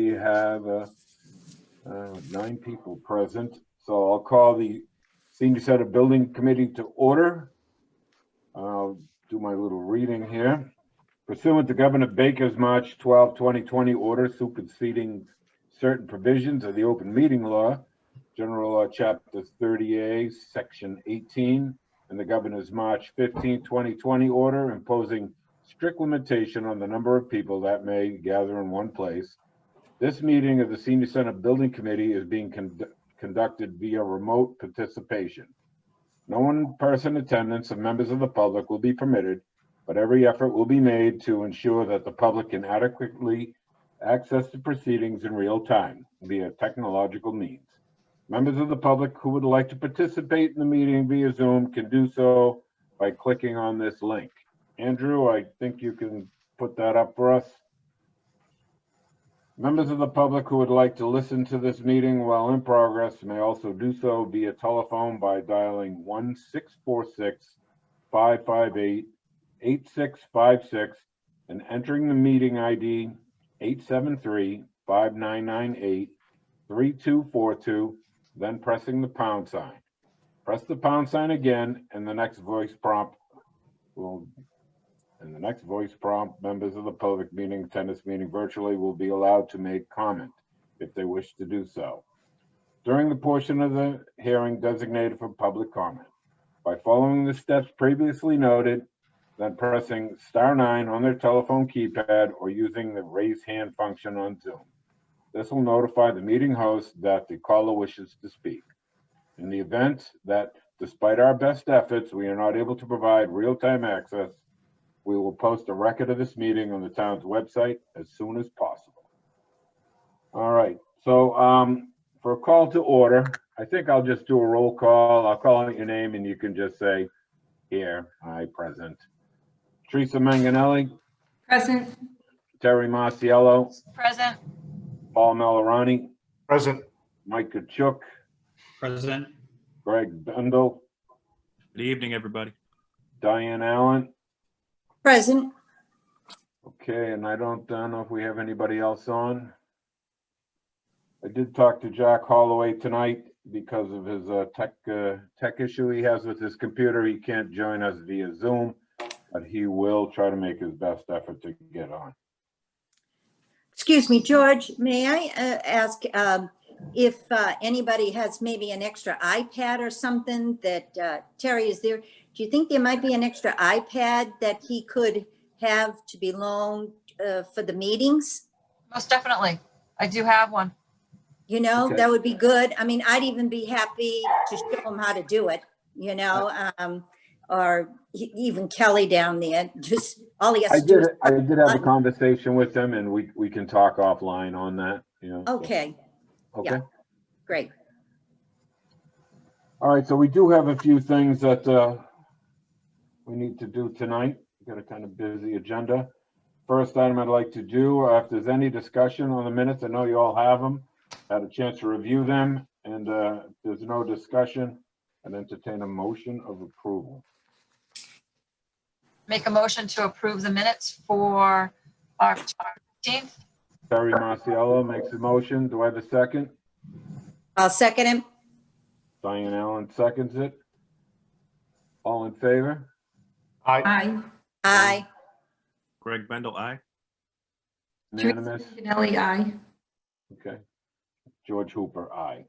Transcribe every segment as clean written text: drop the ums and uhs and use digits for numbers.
we have 9 people present. So I'll call the Senior Center Building Committee to order. I'll do my little reading here. Pursuant to Governor Baker's March 12, 2020 order superseding certain provisions of the open meeting law, General Law Chapter 30A, Section 18, and the Governor's March 15, 2020 order imposing strict limitation on the number of people that may gather in one place. This meeting of the Senior Center Building Committee is being conducted via remote participation. No in-person attendance of members of the public will be permitted, but every effort will be made to ensure that the public can adequately access the proceedings in real time via technological means. Members of the public who would like to participate in the meeting via Zoom can do so by clicking on this link. Andrew, I think you can put that up for us. Members of the public who would like to listen to this meeting while in progress may also do so via telephone by dialing 1-646-558-8656 and entering the meeting ID 873-5998-3242, then pressing the pound sign. Press the pound sign again, and the next voice prompt members of the public attend this meeting virtually will be allowed to make comment if they wish to do so during the portion of the hearing designated for public comment. By following the steps previously noted, then pressing *9 on their telephone keypad or using the raise hand function on Zoom. This will notify the meeting host that the caller wishes to speak. In the event that, despite our best efforts, we are not able to provide real-time access, we will post a record of this meeting on the town's website as soon as possible. All right, so for a call to order, I think I'll just do a roll call. I'll call out your name and you can just say, here, I present. Teresa Manganelli. Present. Terry Marciello. Present. Paul Malorani. Present. Mike Kachuk. Present. Greg Bendel. Good evening, everybody. Diane Allen. Present. Okay, and I don't know if we have anybody else on. I did talk to Jack Holloway tonight because of his tech issue he has with his computer. He can't join us via Zoom, but he will try to make his best effort to get on. Excuse me, George, may I ask if anybody has maybe an extra iPad or something that Terry is there? Do you think there might be an extra iPad that he could have to be loaned for the meetings? Most definitely. I do have one. You know, Okay. That would be good. I mean, I'd even be happy to show him how to do it, you know, or even Kelly down there. Just all he has to do is. I did have a conversation with him, and we can talk offline on that. You know. Okay. So, okay. Yeah. Great. All right. So we do have a few things that we need to do tonight. We've got a kind of busy agenda. First item I'd like to do, if there's any discussion on the minutes, I know you all have them, had a chance to review them, and if there's no discussion, I'd entertain a motion of approval. Make a motion to approve the minutes for October 15th. Terry Marciello makes a motion. Do I have a second? I'll second him. Diane Allen seconds it. All in favor? Aye. Aye. Aye. Greg Bendel, aye. Unanimous? Manganelli, aye. Okay. George Hooper, aye.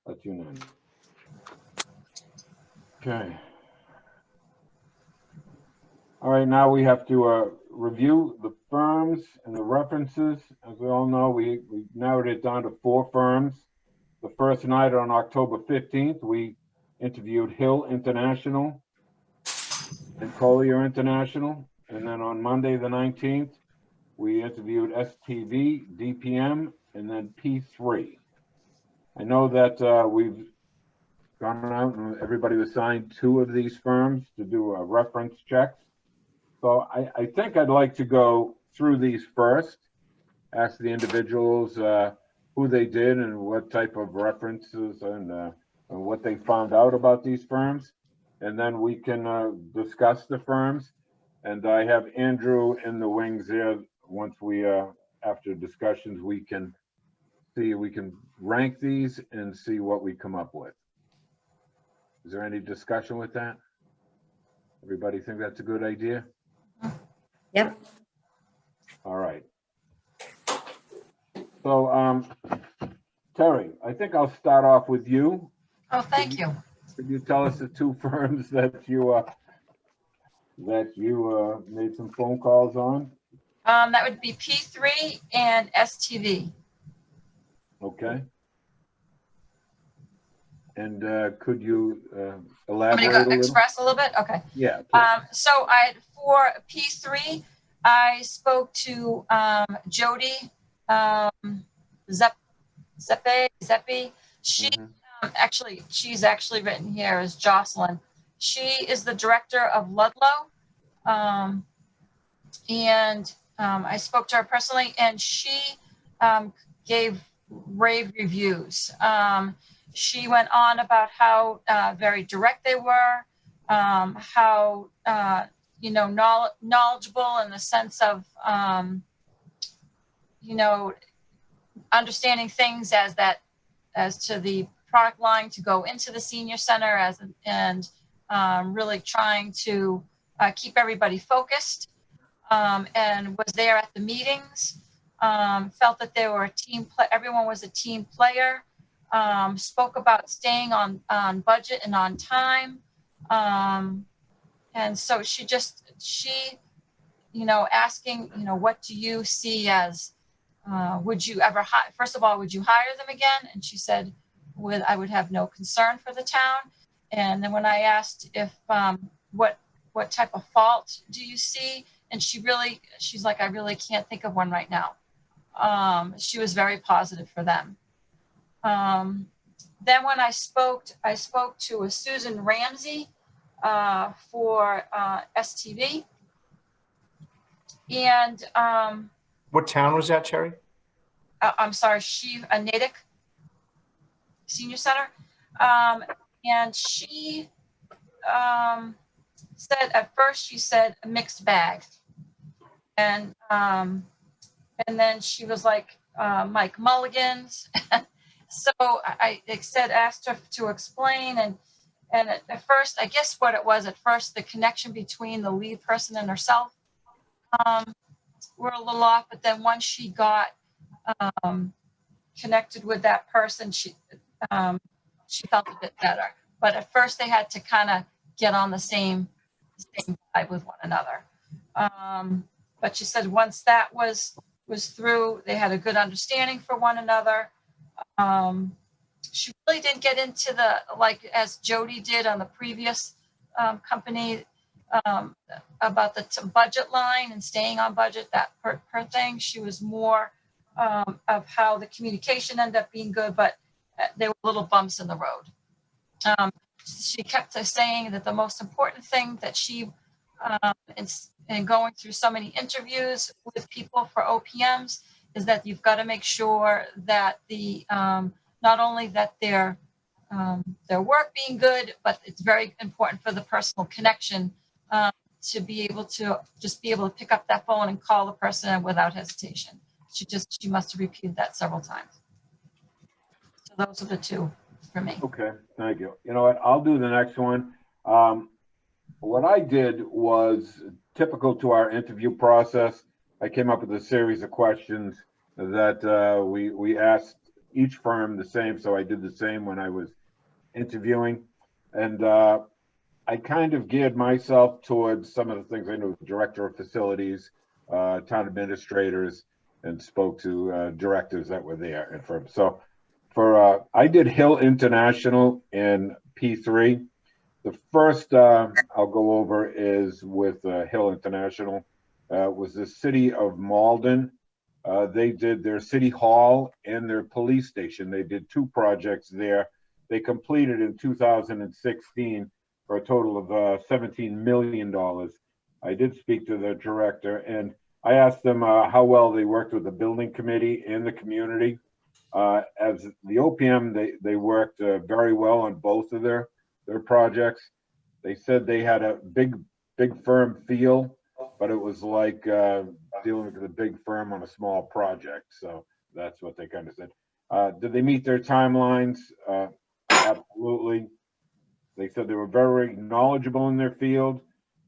That's unanimous. Okay. All right, now we have to review the firms and the references. As we all know, we narrowed it down to 4 firms. The first night on October 15th, we interviewed Hill International and Collier International. And then on Monday, the 19th, we interviewed STV, DPM, and then P3. I know that we've gone out and everybody was assigned 2 of these firms to do reference checks. So I think I'd like to go through these first, ask the individuals who they did and what type of references and what they found out about these firms. And then we can discuss the firms. And I have Andrew in the wings here once we after discussions, we can rank these and see what we come up with. Is there any discussion with that? Everybody think that's a good idea? Yep. All right. So, Terry, I think I'll start off with you. Oh, thank you. Could you tell us the two firms that you made some phone calls on? That would be P3 and STV. Okay. And could you I'm elaborate going a to little? express a little bit. Okay. Yeah. Please. So for P3, I spoke to Jody Zeppi. She Mhm. she's actually written here as Jocelyn. She is the director of Ludlow. And I spoke to her personally, and she gave rave reviews. She went on about how very direct they were, how knowledgeable in the sense of understanding things as to the product line to go into the senior center and really trying to keep everybody focused. And was there at the meetings, felt that they were everyone was a team player, spoke about staying on budget and on time. And so she asking, what do you see as, would you ever hire, first of all, would you hire them again? And she said, I would have no concern for the town. And then when I asked if, what type of fault do you see? And she's like, I really can't think of one right now. She was very positive for them. Then when I spoke to a Susan Ramsey for STV. And What town was that, Terry? I'm sorry, Natick Senior Center. And she said at first, she said a mixed bag. And then she was like, Mike Mulligan's. So I asked her to explain. And at first, I guess what it was at first, the connection between the lead person and herself were a little off. But then once she got connected with that person, she felt a bit better. But at first they had to kind of get on the same vibe with one another. But she said once that was through, they had a good understanding for one another. She really didn't get into as Jody did on the previous company, about the budget line and staying on budget, that per thing. She was more of how the communication ended up being good, but there were little bumps in the road. She kept saying that the most important thing that she, in going through so many interviews with people for OPMs, is that you've got to make sure that not only that their work being good, but it's very important for the personal connection, to be able to pick up that phone and call the person without hesitation. She must have repeated that several times. So those are the two for me. Okay, thank you. You know what? I'll do the next one. What I did was typical to our interview process. I came up with a series of questions that we asked each firm the same. So I did the same when I was interviewing. And I kind of geared myself towards some of the things I knew: director of facilities, town administrators, and spoke to directors that were there in firms. So I did Hill International in P3. The first I'll go over is with Hill International. Was the city of Malden. They did their city hall and their police station. They did two projects there. They completed in 2016 for a total of $17 million. I did speak to the director, and I asked them how well they worked with the building committee and the community. As the OPM, they worked very well on both of their projects. They said they had a big firm feel, but it was like dealing with a big firm on a small project. So that's what they kind of said. Did they meet their timelines? Absolutely. They said they were very knowledgeable in their field.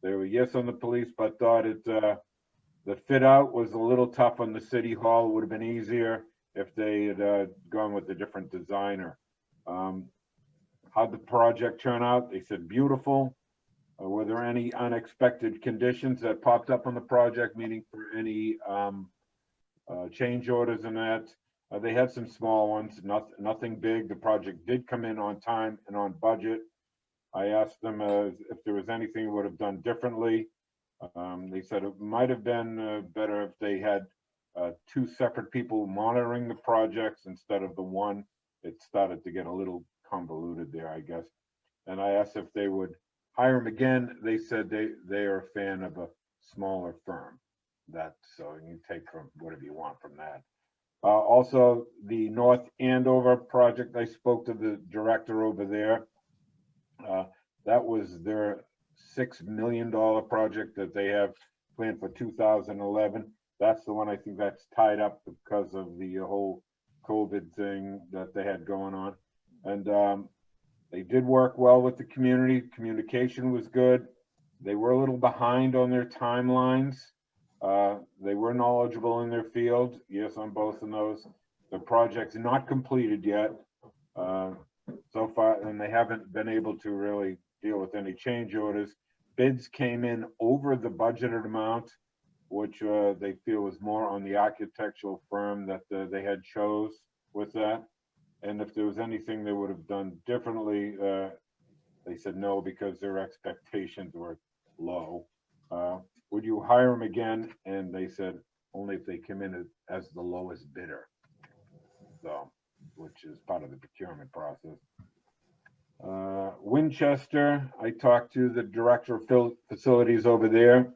They were yes on the police, but thought the fit out was a little tough on the city hall. It would have been easier if they had gone with a different designer. How'd the project turn out? They said beautiful. Were there any unexpected conditions that popped up on the project, meaning for any change orders and that? They had some small ones, nothing big. The project did come in on time and on budget. I asked them if there was anything they would have done differently. They said it might have been better if they had two separate people monitoring the projects instead of the one. It started to get a little convoluted there, I guess. And I asked if they would hire them again. They said they are a fan of a smaller firm. So you take from whatever you want from that. Also, the North Andover project, I spoke to the director over there. That was their $6 million project that they have planned for 2011. That's the one I think that's tied up because of the whole COVID thing that they had going on. And they did work well with the community. Communication was good. They were a little behind on their timelines. They were knowledgeable in their field. Yes, on both of those. The project's not completed yet so far, and they haven't been able to really deal with any change orders. Bids came in over the budgeted amount, which they feel was more on the architectural firm that they had chose with that. And if there was anything they would have done differently, they said no, because their expectations were low. Would you hire them again? And they said only if they come in as the lowest bidder. So, which is part of the procurement process. Winchester, I talked to the director of facilities over there.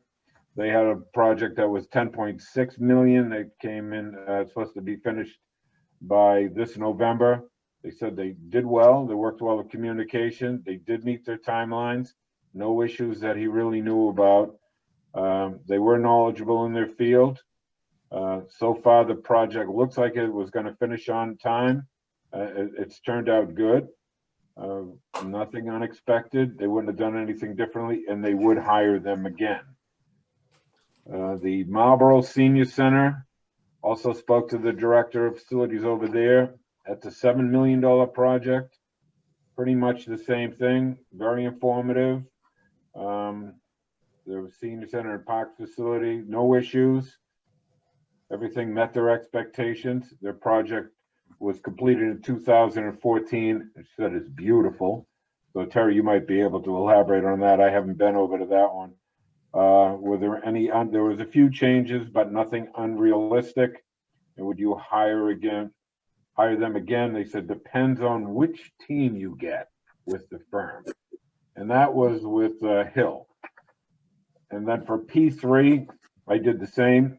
They had a project that was 10.6 million. They came in, supposed to be finished by this November. They said they did well. They worked well with communication. They did meet their timelines. No issues that he really knew about. They were knowledgeable in their field. So far, the project looks like it was going to finish on time. It's turned out good. Nothing unexpected. They wouldn't have done anything differently, and they would hire them again. The Marlboro Senior Center, also spoke to the director of facilities over there. That's a $7 million project. Pretty much the same thing. Very informative. The senior center and park facility, no issues. Everything met their expectations. Their project was completed in 2014. It said it's beautiful. So Terry, you might be able to elaborate on that. I haven't been over to that one. Were there any, there was a few changes, but nothing unrealistic. And would you hire them again? They said, depends on which team you get with the firm. And that was with Hill. And then for P3, I did the same.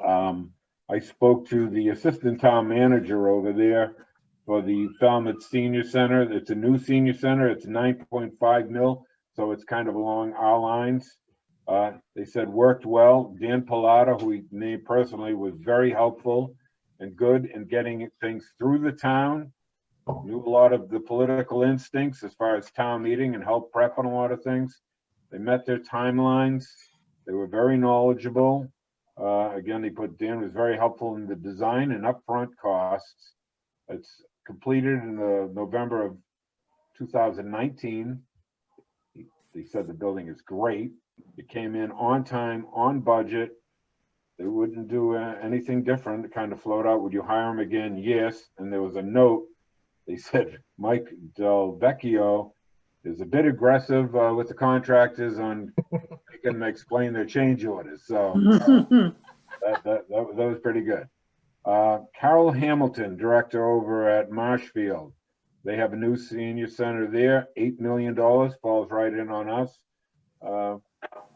I spoke to the assistant town manager over there for the Falmouth Senior Center. It's a new senior center. It's 9.5 mil. So it's kind of along our lines. They said worked well. Dan Pilata, who we named personally, was very helpful and good in getting things through the town. Knew a lot of the political instincts as far as town meeting and helped prep on a lot of things. They met their timelines. They were very knowledgeable. Again, Dan was very helpful in the design and upfront costs. It's completed in November of 2019. They said the building is great. It came in on time, on budget. They wouldn't do anything different. It kind of float out. Would you hire them again? Yes. And there was a note. They said Mike Del Vecchio is a bit aggressive with the contractors on making them explain their change orders. So that was pretty good. Carol Hamilton, director over at Marshfield. They have a new senior center there. $8 million falls right in on us.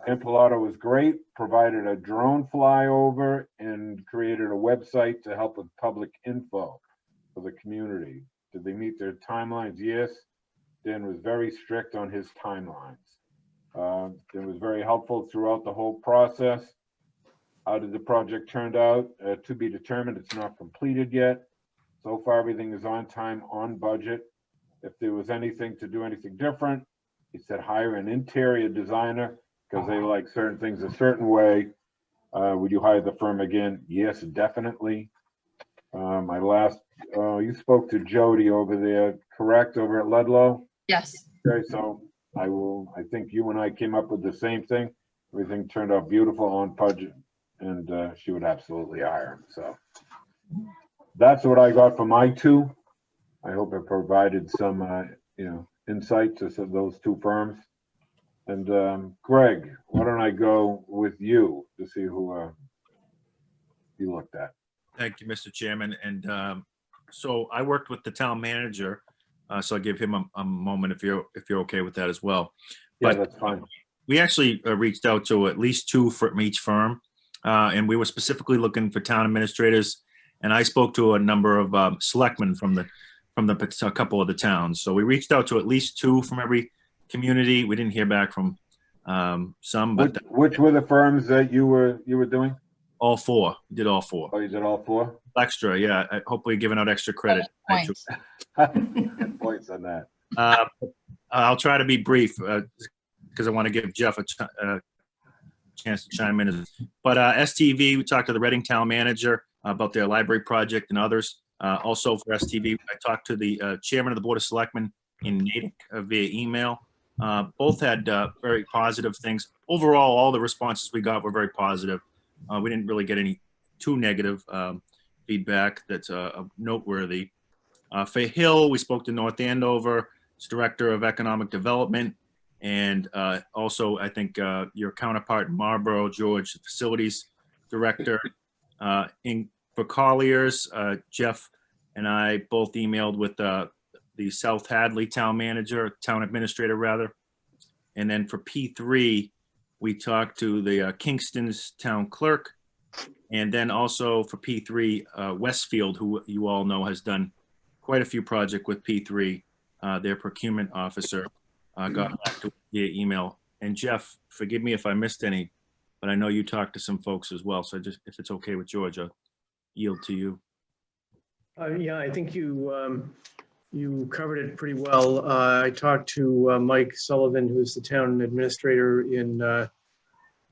Empilado was great, provided a drone flyover and created a website to help with public info for the community. Did they meet their timelines? Yes. Dan was very strict on his timelines. Dan was very helpful throughout the whole process. How did the project turn out? To be determined. It's not completed yet. So far, everything is on time, on budget. If there was anything to do anything different, he said hire an interior designer because they like certain things a certain way. Would you hire the firm again? Yes, definitely. My last, you spoke to Jody over there, correct, over at Ludlow? Yes. Okay, so I think you and I came up with the same thing. Everything turned out beautiful on budget, and she would absolutely hire him. So that's what I got for my two. I hope it provided some, insight to those two firms. And Greg, why don't I go with you to see who you looked at? Thank you, Mr. Chairman. And so I worked with the town manager, so I'll give him a moment if you're okay with that as well. Yeah, But that's fine. we actually reached out to at least two from each firm, and we were specifically looking for town administrators. And I spoke to a number of selectmen from a couple of the towns. So we reached out to at least two from every community. We didn't hear back from some, but Which were the firms that you were doing? all four. We did all four. Oh, you did all four? Extra, yeah. Hopefully giving out extra credit. Points. Points on that. I'll try to be brief because I want to give Jeff a chance to chime in. But STV, we talked to the Reading town manager about their library project and others. Also for STV, I talked to the chairman of the Board of Selectmen in Natick via email. Both had very positive things. Overall, all the responses we got were very positive. We didn't really get any too negative feedback that's noteworthy. For Hill, we spoke to North Andover, its Director of Economic Development, and also I think your counterpart in Marlborough, George, the Facilities Director. For Colliers, Jeff and I both emailed with the South Hadley town manager, town administrator rather. And then for P3, we talked to the Kingston's town clerk. And then also for P3, Westfield, who you all know has done quite a few projects with P3, their procurement officer got back to via email. And Jeff, forgive me if I missed any, but I know you talked to some folks as well. So just, if it's okay with George, I'll yield to you. Yeah, I think you covered it pretty well. I talked to Mike Sullivan, who's the town administrator in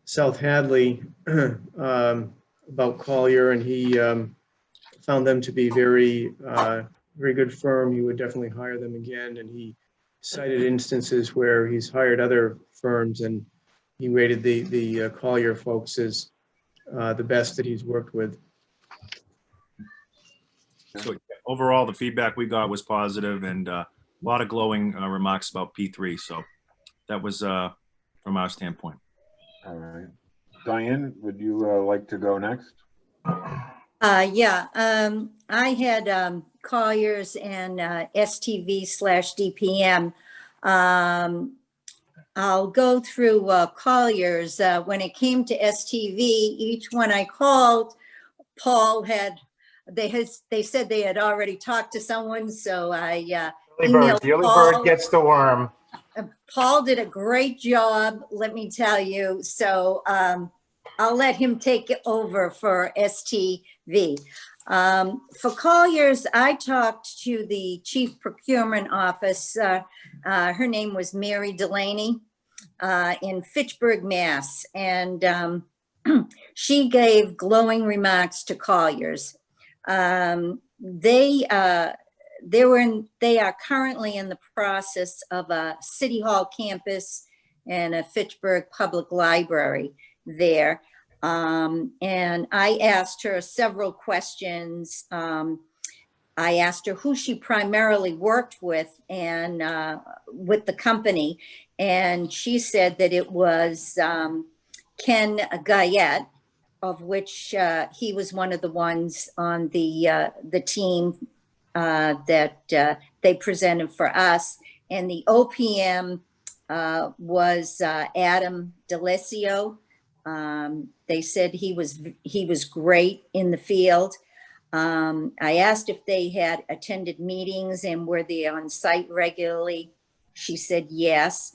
South Hadley, about Collier, and he found them to be very good firm. He would definitely hire them again, and he cited instances where he's hired other firms, and he rated the Collier folks as the best that he's worked with. So overall, the feedback we got was positive and a lot of glowing remarks about P3. So that was from our standpoint. All right. Diane, would you like to go next? Yeah, I had Colliers and STV/DPM. I'll go through Colliers. When it came to STV, each one I called, Paul had, they said they had already talked to someone, so I emailed the early Paul. bird gets the worm. Paul did a great job, let me tell you. So I'll let him take it over for STV. For Colliers, I talked to the Chief Procurement Office. Her name was Mary Delaney in Fitchburg, Mass. And she gave glowing remarks to Colliers. They are currently in the process of a City Hall campus and a Fitchburg Public Library there. And I asked her several questions. I asked her who she primarily worked with and with the company. And she said that it was Ken Guyette, of which he was one of the ones on the team that they presented for us. And the OPM was Adam D'Alessio. They said he was great in the field. I asked if they had attended meetings and were they on site regularly. She said yes.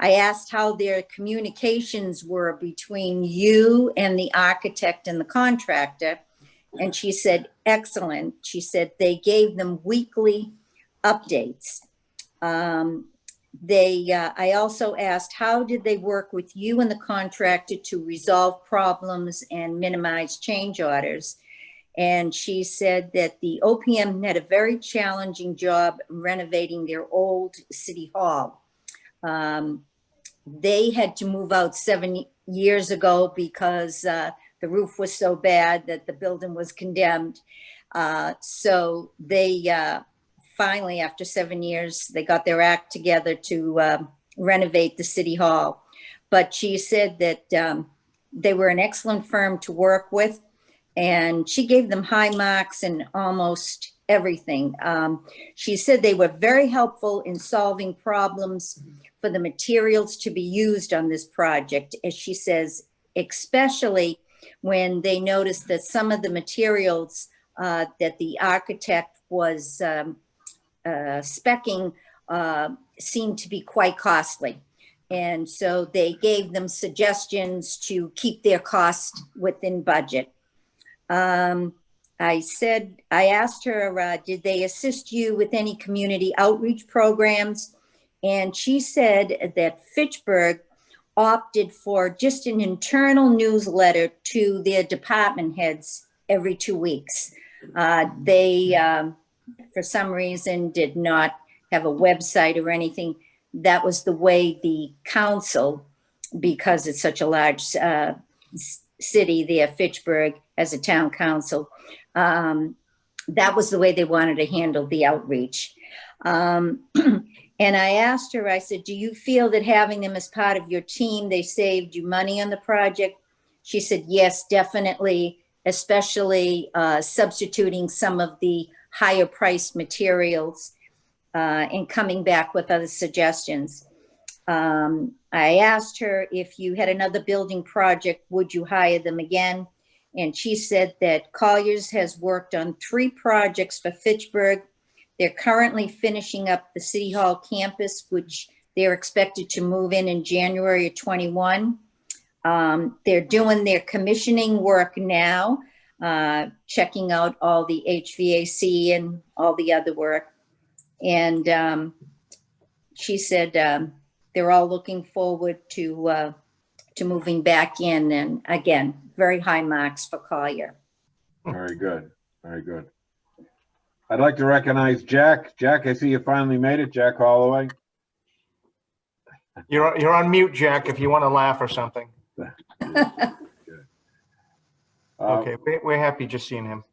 I asked how their communications were between you and the architect and the contractor. And she said, excellent. She said they gave them weekly updates. I also asked, how did they work with you and the contractor to resolve problems and minimize change orders? And she said that the OPM had a very challenging job renovating their old city hall. They had to move out 7 years ago because the roof was so bad that the building was condemned. So they finally, after 7 years, they got their act together to renovate the city hall. But she said that they were an excellent firm to work with, and she gave them high marks in almost everything. She said they were very helpful in solving problems for the materials to be used on this project, as she says, especially when they noticed that some of the materials that the architect was speccing seemed to be quite costly. And so they gave them suggestions to keep their costs within budget. I asked her, did they assist you with any community outreach programs? And she said that Fitchburg opted for just an internal newsletter to their department heads every 2 weeks. They, for some reason, did not have a website or anything. That was the way the council, because it's such a large city there, Fitchburg, as a town council, that was the way they wanted to handle the outreach. And I asked her, I said, do you feel that having them as part of your team, they saved you money on the project? She said, yes, definitely, especially substituting some of the higher priced materials and coming back with other suggestions. I asked her, if you had another building project, would you hire them again? And she said that Colliers has worked on 3 projects for Fitchburg. They're currently finishing up the City Hall campus, which they're expected to move in January of 21. They're doing their commissioning work now, checking out all the HVAC and all the other work. And she said they're all looking forward to moving back in. And again, very high marks for Collier. Very good, very good. I'd like to recognize Jack. Jack, I see you finally made it. Jack Holloway. You're on mute, Jack, if you want to laugh or something. Okay, we're happy just seeing him.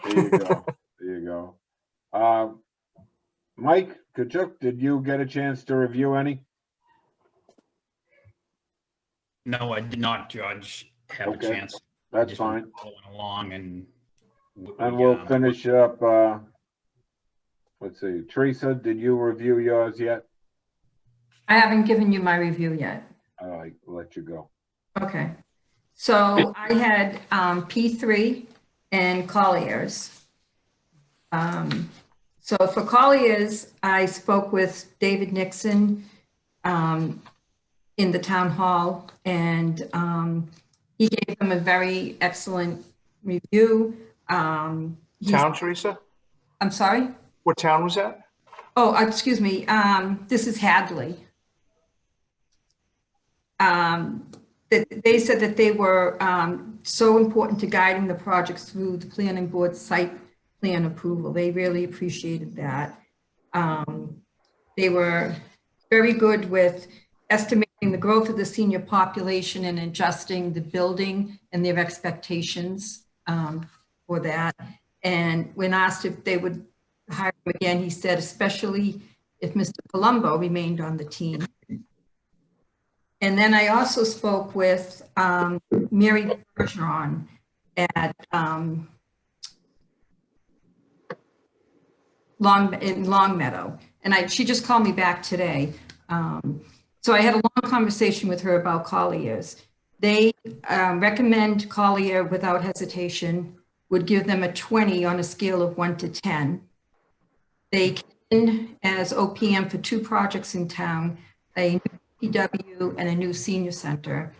There you go. There you go. Mike Kachuk, did you get a chance to review any? No, I did not, Judge, have Okay, a chance. that's Just fine. following along and. We'll finish up. Let's see. Teresa, did you review yours yet? I haven't given you my review yet. I'll let you go. Okay. So I had P3 and Colliers. So for Colliers, I spoke with David Nixon in the town hall, and he gave them a very excellent review. Town, Teresa? I'm sorry? What town was that? Oh, excuse me. This is Hadley. They said that they were so important to guiding the projects through the planning board site plan approval. They really appreciated that. They were very good with estimating the growth of the senior population and adjusting the building and their expectations for that. And when asked if they would hire him again, he said, especially if Mr. Palumbo remained on the team. And then I also spoke with Mary Bergeron at Longmeadow, and she just called me back today. So I had a long conversation with her about Colliers. They recommend Collier without hesitation, would give them a 20 on a scale of 1 to 10. They came in as OPM for 2 projects in town, a DPW and a new senior center.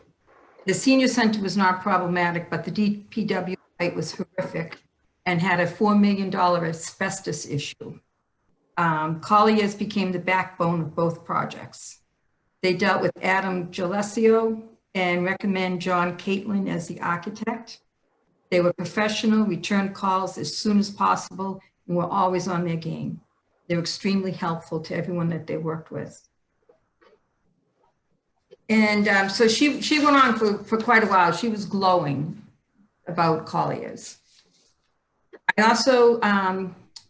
The senior center was not problematic, but the DPW site was horrific and had a $4 million asbestos issue. Colliers became the backbone of both projects. They dealt with Adam Gillesio and recommend John Caitlin as the architect. They were professional, returned calls as soon as possible, and were always on their game. They were extremely helpful to everyone that they worked with. And so she went on for quite a while. She was glowing about Colliers. I also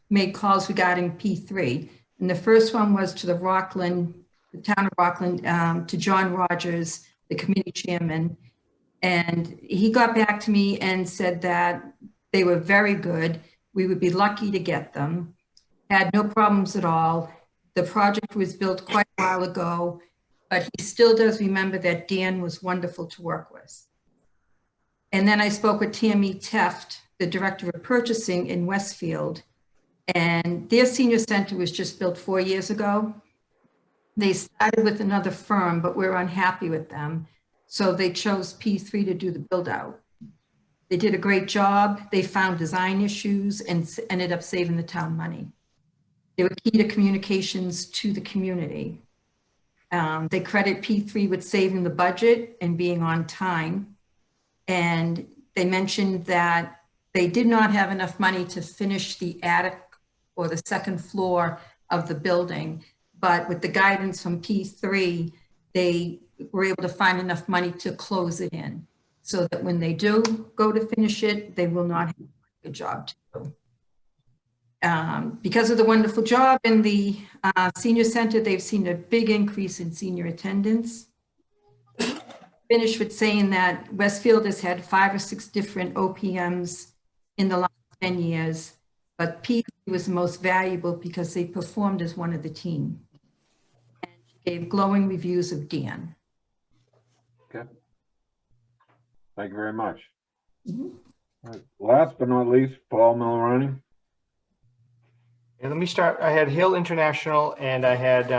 made calls regarding P3. And the first one was to the town of Rockland, to John Rogers, the committee chairman. And he got back to me and said that they were very good. We would be lucky to get them. Had no problems at all. The project was built quite a while ago, but he still does remember that Dan was wonderful to work with. And then I spoke with Tammy Teft, the director of purchasing in Westfield, and their senior center was just built 4 years ago. They started with another firm, but we're unhappy with them. So they chose P3 to do the build out. They did a great job. They found design issues and ended up saving the town money. They were key to communications to the community. They credit P3 with saving the budget and being on time. And they mentioned that they did not have enough money to finish the attic or the second floor of the building. But with the guidance from P3, they were able to find enough money to close it in so that when they do go to finish it, they will not have a good job to do. Because of the wonderful job in the senior center, they've seen a big increase in senior attendance. Finish with saying that Westfield has had 5 or 6 different OPMs in the last 10 years, but P was the most valuable because they performed as one of the team. And she gave glowing reviews of Dan. Okay. Thank you very much. Mm-hmm. All right. Last but not least, Paul Millerani. And let me start. I had Hill International and I had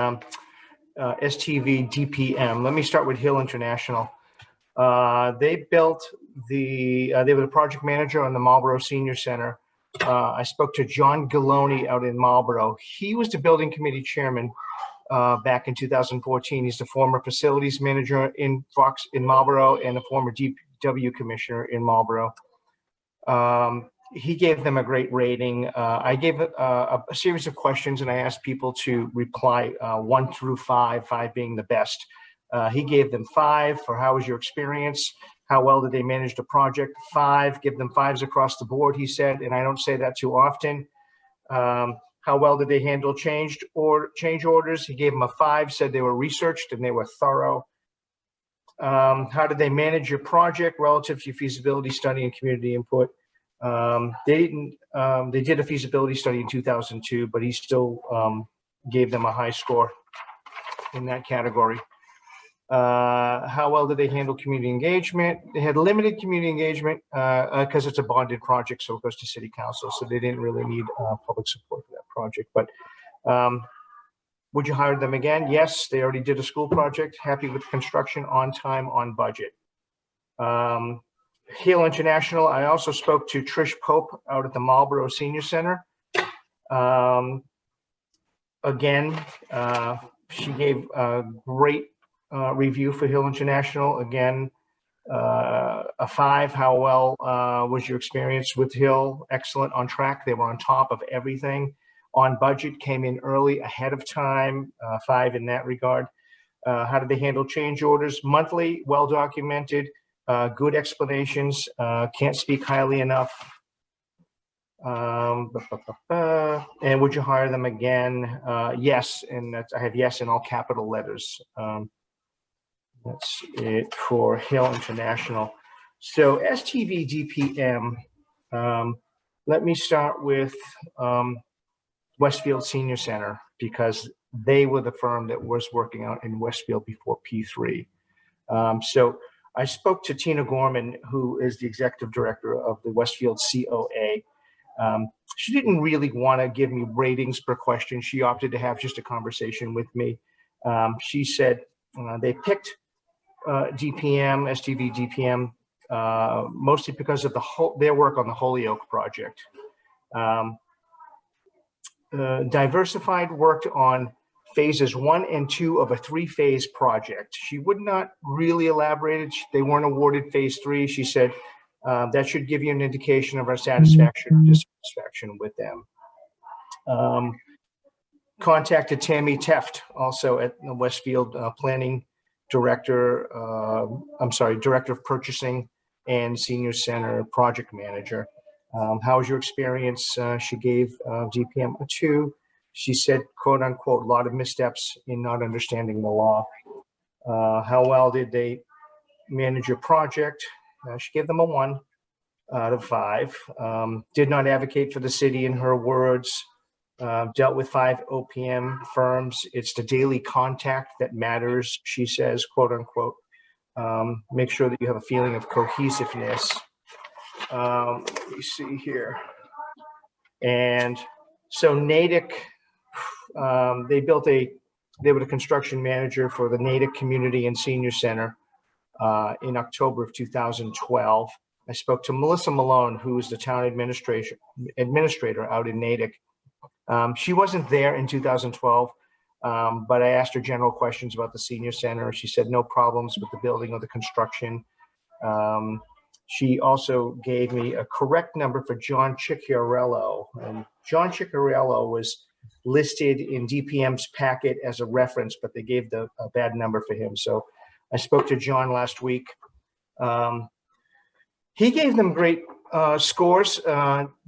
STV DPM. Let me start with Hill International. They built they were the project manager on the Marlboro Senior Center. I spoke to John Galloni out in Marlboro. He was the building committee chairman back in 2014. He's the former facilities manager in Marlboro and a former DPW commissioner in Marlboro. He gave them a great rating. I gave a series of questions and I asked people to reply 1 through 5, 5 being the best. He gave them 5 for how was your experience? How well did they manage the project? 5, give them 5s across the board, he said, and I don't say that too often. How well did they handle change orders? He gave them a 5, said they were researched and they were thorough. How did they manage your project relative to your feasibility study and community input? They did a feasibility study in 2002, but he still gave them a high score in that category. How well did they handle community engagement? They had limited community engagement because it's a bonded project, so it goes to city council. So they didn't really need public support for that project. But would you hire them again? Yes, they already did a school project. Happy with construction, on time, on budget. Hill International, I also spoke to Trish Pope out at the Marlboro Senior Center. Again, she gave a great review for Hill International. Again, a 5. How well was your experience with Hill? Excellent, on track. They were on top of everything. On budget, came in early, ahead of time. 5 in that regard. How did they handle change orders? Monthly, well documented. Good explanations. Can't speak highly enough. And would you hire them again? Yes, and I have yes in all capital letters. That's it for Hill International. So STV DPM, let me start with Westfield Senior Center because they were the firm that was working out in Westfield before P3. So I spoke to Tina Gorman, who is the executive director of the Westfield COA. She didn't really want to give me ratings per question. She opted to have just a conversation with me. She said, They picked DPM, STV DPM, mostly because of their work on the Holyoke project. Diversified worked on phases 1 and 2 of a 3-phase project. She would not really elaborate. They weren't awarded phase 3. She said that should give you an indication of our satisfaction or dissatisfaction with them. Contacted Tammy Teft, also at the Westfield Planning Director, Director of Purchasing and Senior Center Project Manager. How was your experience? She gave DPM a 2. She said, quote unquote, a lot of missteps in not understanding the law. How well did they manage your project? She gave them a 1 out of 5. Did not advocate for the city in her words. Dealt with 5 OPM firms. It's the daily contact that matters, she says, quote unquote. Make sure that you have a feeling of cohesiveness. Let me see here. And so Natick, they were the construction manager for the Natick Community and Senior Center in October of 2012. I spoke to Melissa Malone, who is the town administrator out in Natick. She wasn't there in 2012, but I asked her general questions about the senior center. She said no problems with the building or the construction. She also gave me a correct number for John Ciccarello. And John Ciccarello was listed in DPM's packet as a reference, but they gave a bad number for him. So I spoke to John last week. He gave them great scores.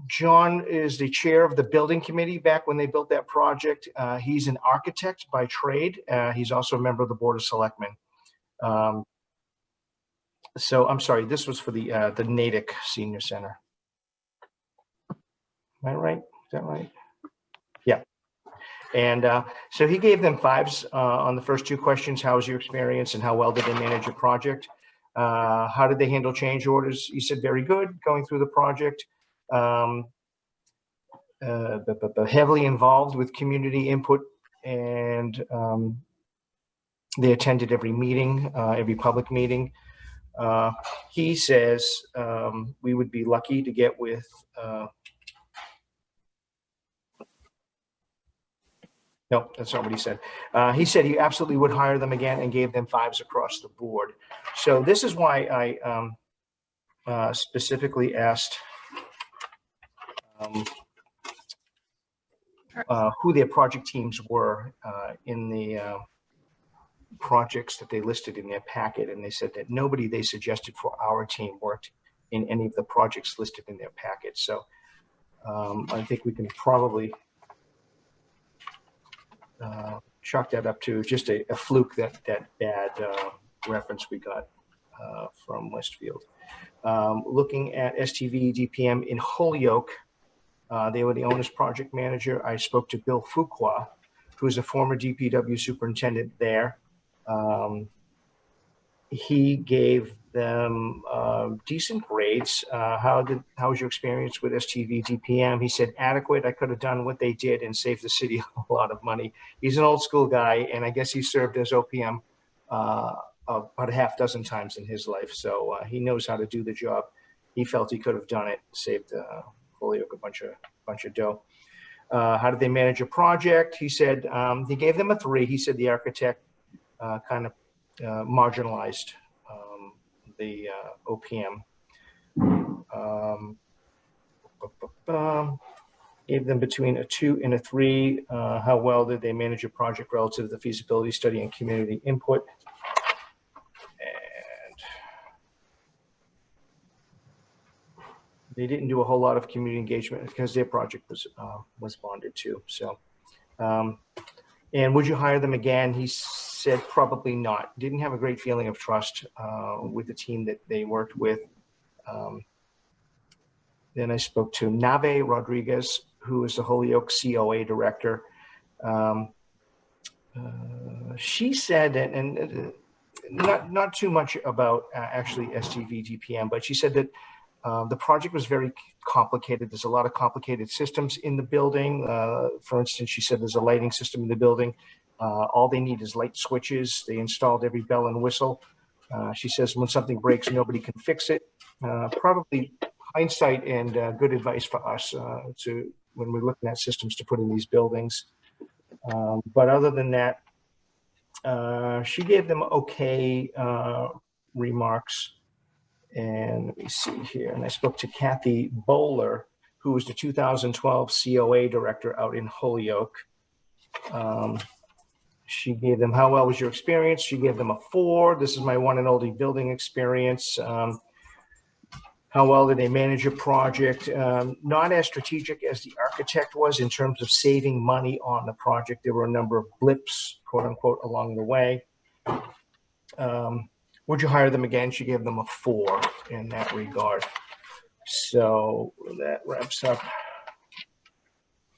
John is the chair of the building committee back when they built that project. He's an architect by trade. He's also a member of the Board of Selectmen. So I'm sorry, this was for the Natick Senior Center. Am I right? Is that right? Yeah. And so he gave them 5s on the first 2 questions. How was your experience and how well did they manage your project? How did they handle change orders? He said, very good, going through the project. Heavily involved with community input, and they attended every meeting, every public meeting. He says we would be lucky to get with no, that's not what he said. He said he absolutely would hire them again and gave them 5s across the board. So this is why I specifically asked who their project teams were in the projects that they listed in their packet. And they said that nobody they suggested for our team worked in any of the projects listed in their packet. So I think we can probably chalk that up to just a fluke, that bad reference we got from Westfield. Looking at STV DPM in Holyoke, they were the owner's project manager. I spoke to Bill Fuqua, who is a former DPW superintendent there. He gave them decent grades. How was your experience with STV DPM? He said, adequate. I could have done what they did and saved the city a lot of money. He's an old school guy, and I guess he served as OPM about a half dozen times in his life. So he knows how to do the job. He felt he could have done it, saved Holyoke a bunch of dough. How did they manage a project? He said he gave them a 3. He said the architect kind of marginalized the OPM. Gave them between a 2 and a 3. How well did they manage a project relative to the feasibility study and community input? And they didn't do a whole lot of community engagement because their project was bonded too. So, and would you hire them again? He said probably not. Didn't have a great feeling of trust with the team that they worked with. Then I spoke to Nave Rodriguez, who is the Holyoke COA director. She said, and not too much about actually STV DPM, but she said that the project was very complicated. There's a lot of complicated systems in the building. For instance, she said there's a lighting system in the building All they need is light switches. They installed every bell and whistle. She says when something breaks, nobody can fix it. Probably hindsight and good advice for us when we're looking at systems to put in these buildings. But other than that, she gave them okay remarks. And let me see here. And I spoke to Kathy Bowler, who was the 2012 COA director out in Holyoke. She gave them, how well was your experience? She gave them a 4. This is my one and only building experience. How well did they manage your project? Not as strategic as the architect was in terms of saving money on the project. There were a number of blips, quote unquote, along the way. Would you hire them again? She gave them a 4 in that regard. So that wraps up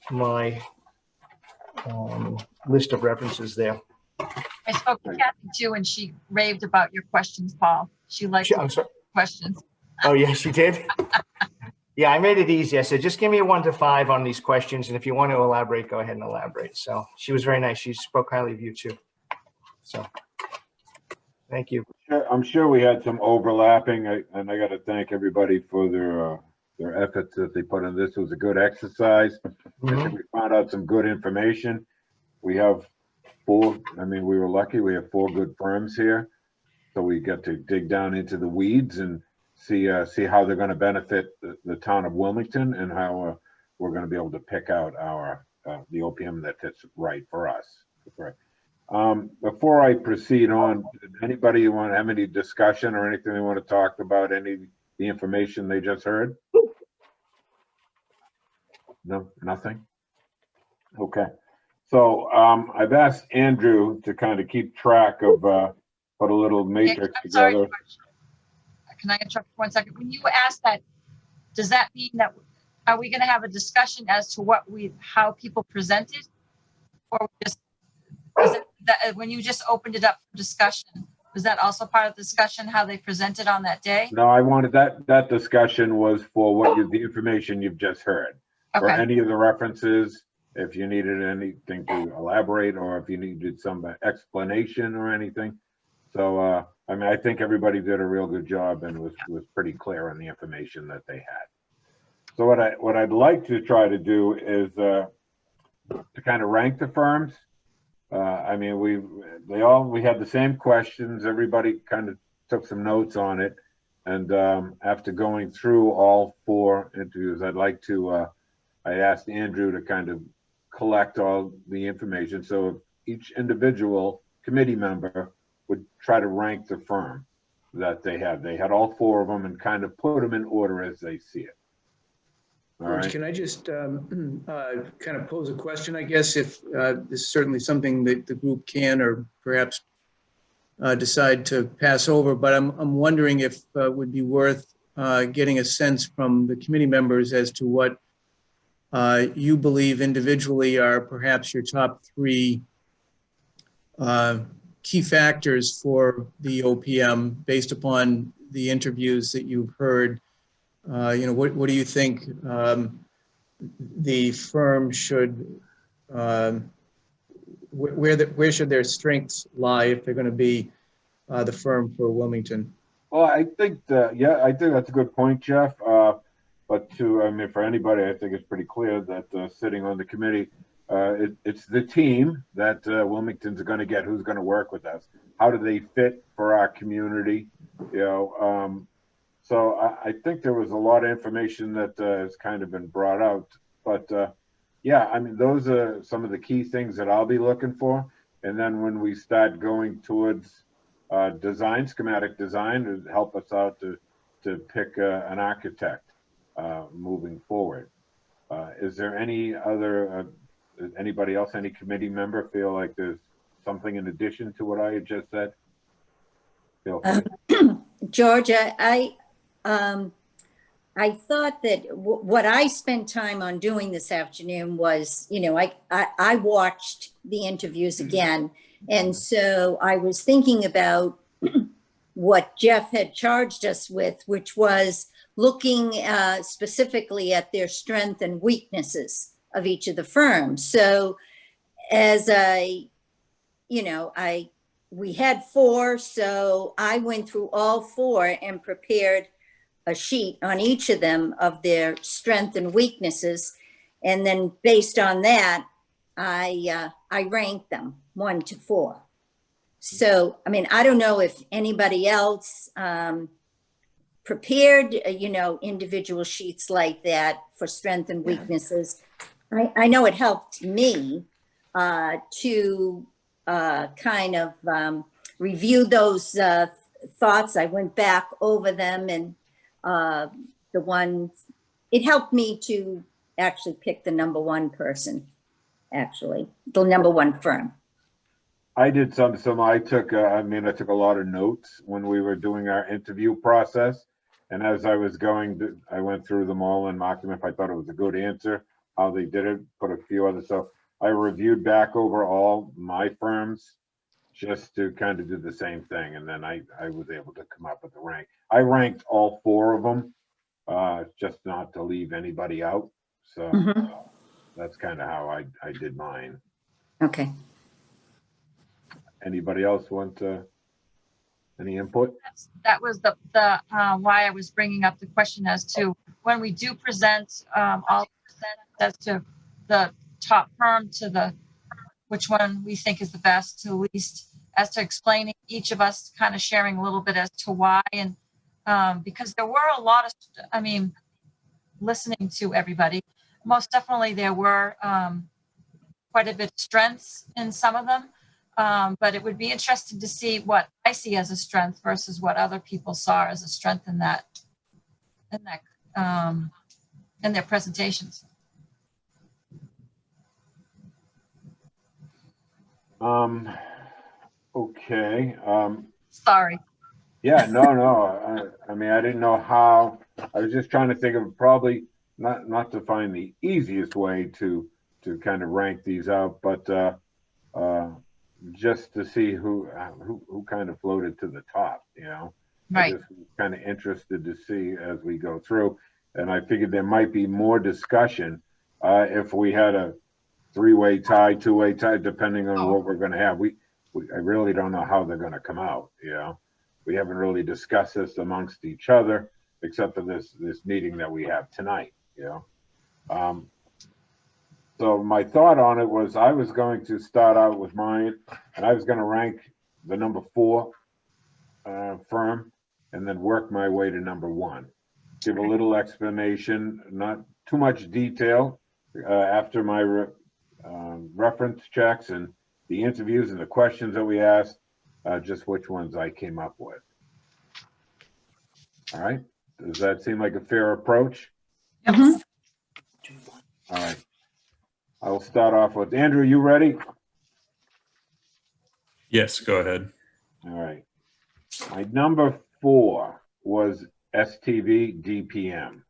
my list of references there. I spoke to Kathy too, and she raved about your questions, Paul. She liked I'm sorry. questions. Oh, yes, she did? Yeah, I made it easy. I said, just give me a 1 to 5 on these questions. And if you want to elaborate, go ahead and elaborate. So she was very nice. She spoke highly of you too. So thank you. I'm sure we had some overlapping, and I got to thank everybody for their efforts that they put in. This was a good exercise. I think we found out some good information. We have 4, I mean, we were lucky. We have 4 good firms here. So we get to dig down into the weeds and see how they're going to benefit the town of Wilmington, and how we're going to be able to pick out the OPM that fits right for us. Right. Before I proceed on, anybody want to have any discussion or anything they want to talk about, the information they just heard? No, nothing? Okay. So I've asked Andrew to kind of keep track of, put a little matrix I'm sorry, together. can I interrupt for 1 second? When you asked that, does that mean that, are we going to have a discussion as to how people presented? Or just, when you just opened it up for discussion, was that also part of the discussion, how they presented on that day? No, I wanted that discussion was for the information you've just heard. Or Okay. any of the references, if you needed anything to elaborate, or if you needed some explanation or anything. So, I mean, I think everybody did a real good job and was pretty clear on the information that they had. So what I'd like to try to do is to kind of rank the firms. I mean, we had the same questions. Everybody kind of took some notes on it. And after going through all 4 interviews, I asked Andrew to kind of collect all the information. So each individual committee member would try to rank the firm that they had. They had all 4 of them and kind of put them in order as they see it. All right. Can I just kind of pose a question, I guess, if this is certainly something that the group can or perhaps decide to pass over, but I'm wondering if it would be worth getting a sense from the committee members as to what you believe individually are perhaps your top 3 key factors for the OPM based upon the interviews that you've heard. What do you think the firm should, where should their strengths lie if they're going to be the firm for Wilmington? Well, I think I think that's a good point, Jeff. But for anybody, I think it's pretty clear that sitting on the committee, it's the team that Wilmington's going to get, who's going to work with us. How do they fit for our community? So I think there was a lot of information that has kind of been brought out. But I mean, those are some of the key things that I'll be looking for. And then when we start going towards schematic design, to help us out to pick an architect moving forward. Is there anybody else, any committee member feel like there's something in addition to what I had just said? George, I thought that what I spent time on doing this afternoon was, I watched the interviews again. And so I was thinking about what Jeff had charged us with, which was looking specifically at their strengths and weaknesses of each of the firms. So as I you know, we had 4, so I went through all 4 and prepared a sheet on each of them of their strengths and weaknesses. And then based on that, I ranked them 1 to 4. So, I mean, I don't know if anybody else prepared, you know, individual sheets like that for strengths and weaknesses. I know it helped me to kind of review those thoughts. I went back over them, and the ones, it helped me to actually pick the number 1 person, actually, the number 1 firm. I did some I took, I took a lot of notes when we were doing our interview process. And as I was going, I went through them all and marked them if I thought it was a good answer, how they did it, put a few others. So I reviewed back over all my firms just to kind of do the same thing. And then I was able to come up with the rank. I ranked all 4 of them, just not to leave anybody out. So that's kind of how I did mine. Okay. Anybody else want any input? That was the why I was bringing up the question as to when we do present all as to the top firm to the which one we think is the best to least, as to explaining each of us kind of sharing a little bit as to why. And because there were a lot of, listening to everybody, most definitely there were quite a bit of strengths in some of them. But it would be interesting to see what I see as a strength versus what other people saw as a strength in their presentations. Okay. Sorry. Yeah, no. I didn't know how. I was just trying to think of probably not to find the easiest way to kind of rank these out, but just to see who kind of floated to the top, you know. Right. I just was kind of interested to see as we go through, and I figured there might be more discussion if we had a 3-way tie, 2-way tie, depending on what we're going to have. I really don't know how they're going to come out, you know. We haven't really discussed this amongst each other, except for this meeting that we have tonight, you know. So my thought on it was I was going to start out with mine, and I was going to rank the number 4 firm, and then work my way to number 1. Give a little explanation, not too much detail, after my reference checks and the interviews and the questions that we asked, just which ones I came up with. All right. Does that seem like a fair approach? Mhm. All right. I'll start off with Andrew. You ready? Yes, go ahead. All right. My number 4 was STV DPM.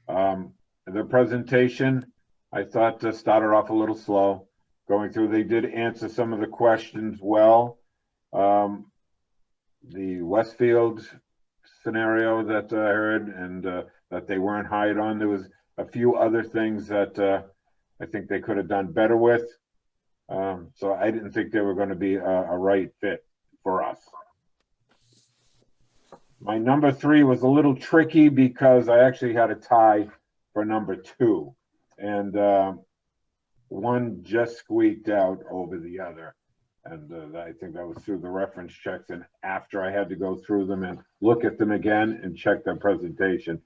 The presentation, I thought started off a little slow. Going through, they did answer some of the questions well. The Westfield scenario that I heard, and that they weren't hired on. There was a few other things that I think they could have done better with. So I didn't think they were going to be a right fit for us. My number 3 was a little tricky because I actually had a tie for number 2, and one just squeaked out over the other. And I think that was through the reference checks, and after I had to go through them and look at them again and check their presentation.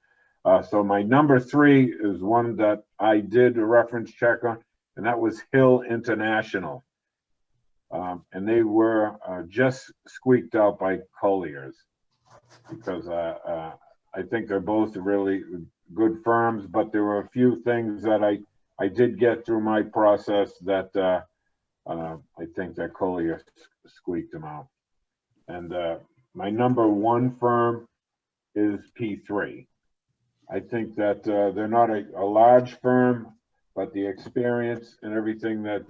So my number 3 is one that I did a reference check on, and that was Hill International. And they were just squeaked out by Colliers, because I think they're both really good firms, but there were a few things that I did get through my process that I think that Collier squeaked them out. And my number 1 firm is P3. I think that they're not a large firm, but the experience and everything that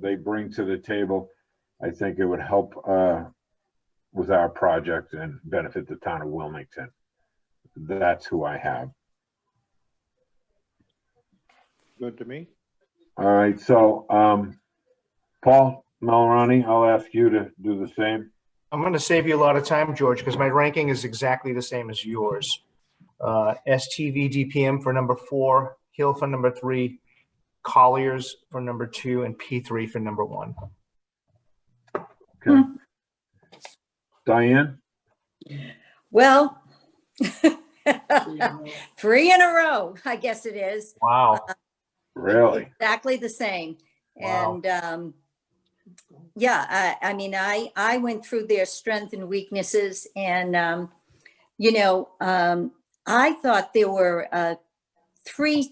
they bring to the table, I think it would help with our project and benefit the town of Wilmington. That's who I have. Good to me. All right, so Paul, Mulroney, I'll ask you to do the same. I'm going to save you a lot of time, George, because my ranking is exactly the same as yours. STV DPM for number 4, Hill for number 3, Colliers for number 2, and P3 for number 1. Okay. Diane? Well, 3 in a row, I guess it is. Wow. Really? Exactly the same. Wow. And yeah, I mean, I went through their strengths and weaknesses, and you know, I thought there were 3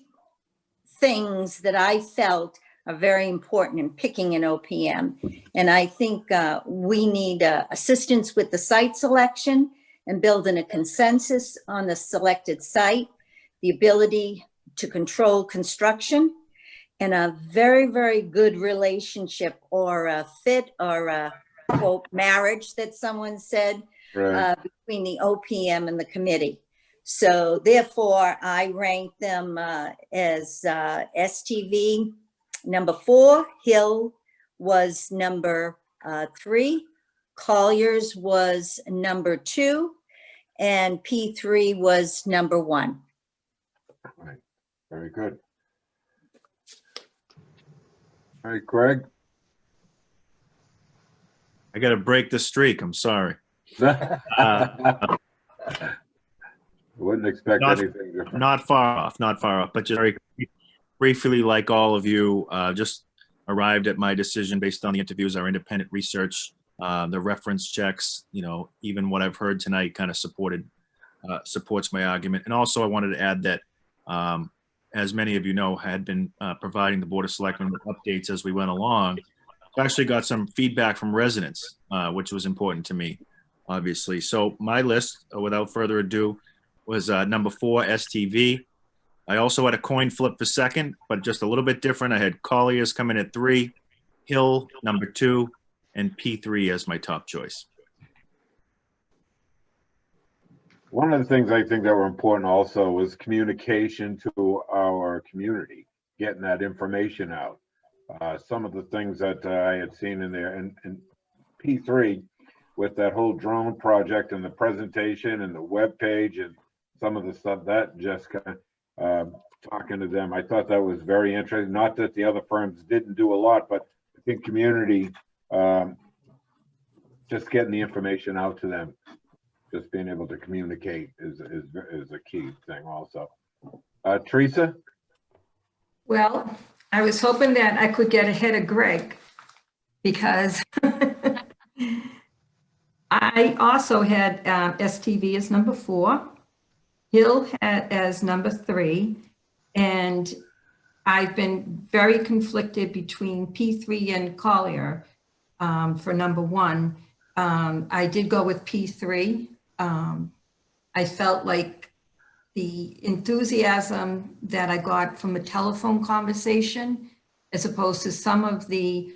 things that I felt are very important in picking an OPM. And I think we need assistance with the site selection and building a consensus on the selected site, the ability to control construction, and a very, very good relationship or a fit or a quote marriage that someone said Right. between the OPM and the committee. So therefore, I rank them as STV number 4, Hill was number 3, Colliers was number 2, and P3 was number 1. Right. Very good. All right, Greg? I got to break the streak. I'm sorry. Wouldn't expect Not- anything different. Not far off, but just very briefly, like all of you, just arrived at my decision based on the interviews, our independent research, the reference checks, you know, even what I've heard tonight kind of supports my argument. And also I wanted to add that, as many of you know, had been providing the Board of Selectmen with updates as we went along. I actually got some feedback from residents, which was important to me, obviously. So my list, without further ado, was number 4, STV. I also had a coin flip for second, but just a little bit different. I had Colliers come in at 3, Hill number 2, and P3 as my top choice. One of the things I think that were important also was communication to our community, getting that information out. Some of the things that I had seen in there, and P3 with that whole drone project and the presentation and the web page and some of the stuff that Jessica talking to them, I thought that was very interesting. Not that the other firms didn't do a lot, but I think community, just getting the information out to them, just being able to communicate is a key thing also. Teresa? Well, I was hoping that I could get ahead of Greg because I also had STV as number 4, Hill as number 3, and I've been very conflicted between P3 and Collier for number 1. I did go with P3. I felt like the enthusiasm that I got from a telephone conversation, as opposed to some of the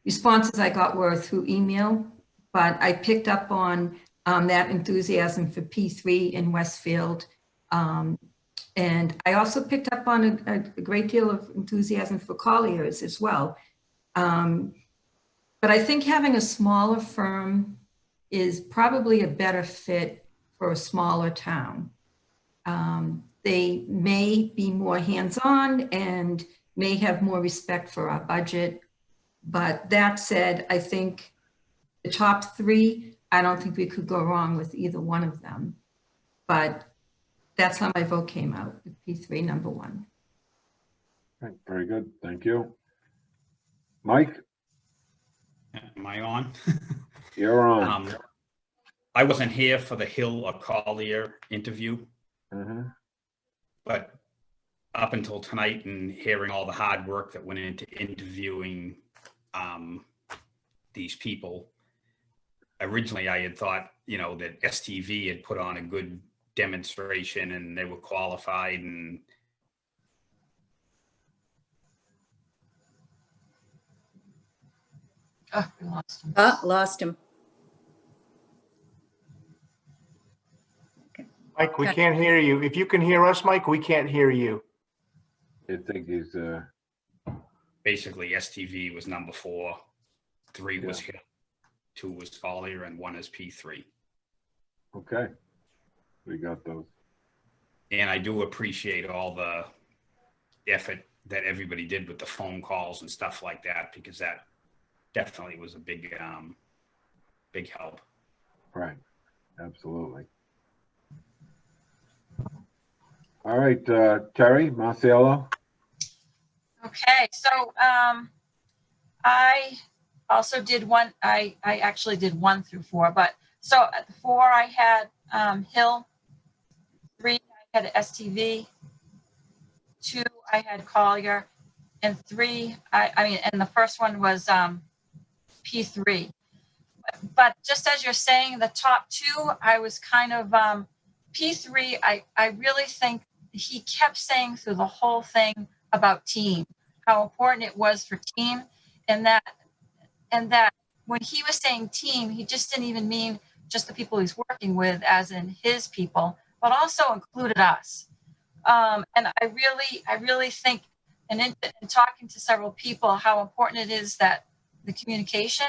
responses I got were through email, but I picked up on that enthusiasm for P3 in Westfield. And I also picked up on a great deal of enthusiasm for Colliers as well. But I think having a smaller firm is probably a better fit for a smaller town. They may be more hands-on and may have more respect for our budget. But that said, I think the top 3, I don't think we could go wrong with either one of them. But that's how my vote came out, with P3 number 1. Okay, very good, thank you. Mike, Am I on? you're on. I wasn't here for the Hill or Collier interview, Mhm. but up until tonight and hearing all the hard work that went into interviewing these people, originally I had thought, you know, that STV had put on a good demonstration and they were qualified, and Oh, we lost him. Lost him. Mike, we can't hear you. If you can hear us, Mike, we can't hear you. I think he's basically STV was number 4, 3 was Hill, 2 was Collier, and 1 is P3. Okay. We got those. And I do appreciate all the effort that everybody did with the phone calls and stuff like that, because that definitely was a big, big help. Right. Absolutely. All right, Terry Marciello. Okay, so I also did one. I actually did 1 through 4, but so at 4 I had Hill, 3 I had STV, 2 I had Collier, and 3 I mean, and the first one was P3. But just as you're saying, the top 2, I was kind of P3. I really think he kept saying through the whole thing about team, how important it was for team, and that when he was saying team, he just didn't even mean just the people he's working with, as in his people, but also included us. And I really think, and in talking to several people, how important it is that the communication.